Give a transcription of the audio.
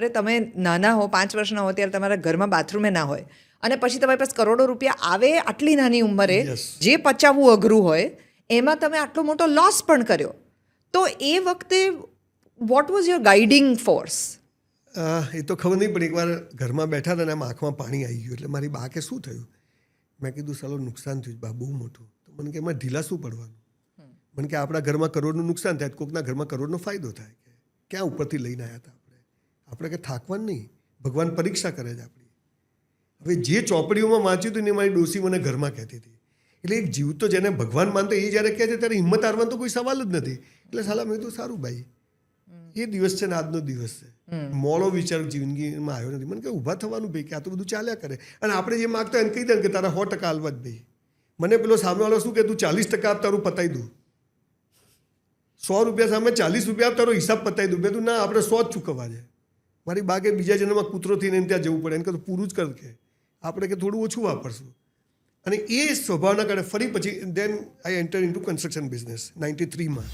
અરે તમે નાના હો 5 વર્ષના હો ત્યારે તમારા ઘરમાં બાથરૂમે ના હોય અને પછી તમારી પાસે કરોડો રૂપિયા આવે આટલી નાની ઉંમરે જે પચાવવું અઘરું હોય એમાં તમે આટલો મોટો લોસ પણ કર્યો. તો એ વખતે what was your guiding force? એ તો ખબર નહીં, પણ એકવાર ઘરમાં બેઠા હતા ને એમ આંખમાં પાણી આવી ગયું. એટલે મારી બા કે શું થયું? મેં કીધું સાલો નુકસાન થયું બા, બહુ મોટું. તો મને કે એમાં ઢીલા શું પડવાનું? મને કે આપણા ઘરમાં કરોડનું નુકસાન થાય, કોઈકના ઘરમાં કરોડનો ફાયદો થાય. કે ક્યાં ઉપરથી લઈને આવ્યા હતા આપણે કે થાકવાનું નહીં, ભગવાન પરીક્ષા કરે છે આપણી. હવે જે ચોપડીઓમાં વાંચ્યું હતું ને મારી ડોસી મને ઘરમાં કહેતી હતી. એટલે એક જીવતો જેને ભગવાન માનતો એ જ્યારે કહે છે ત્યારે હિંમત હારવાનો તો કોઈ સવાલ જ નથી. એટલે સાલા મેં તો સારું ભાઈ, એ દિવસ છે ને આજનો દિવસ છે. મોડો વિચાર જિંદગીમાં આવ્યો નથી. મને કે ઊભા થવાનું ભાઈ, કે આ તો બધું ચાલ્યા કરે. અને આપણે જે માગતો એને કહી દે કે તારા 100% હાલવા જ ભાઈ. મને પેલો સામેવાળો શું કે તું 40% આપ, તારું પતાવી દઉં. 100 રૂપિયા સામે 40 રૂપિયા આપ, તારો હિસાબ પતાવી દઉં. મેં તું ના, આપણે 100 જ ચૂકવવા છે. મારી બાગે બીજા જન્મમાં કૂતરો થઈને ત્યાં જવું પડે. એને કહું પૂરું જ કર, કે આપણે કે થોડું ઓછું વાપરશું. અને એ સ્વભાવના કારણે ફરી પછી દેન આઈ એન્ટર ઇન્ટુ કન્સ્ટ્રક્શન બિઝનેસ 93માં.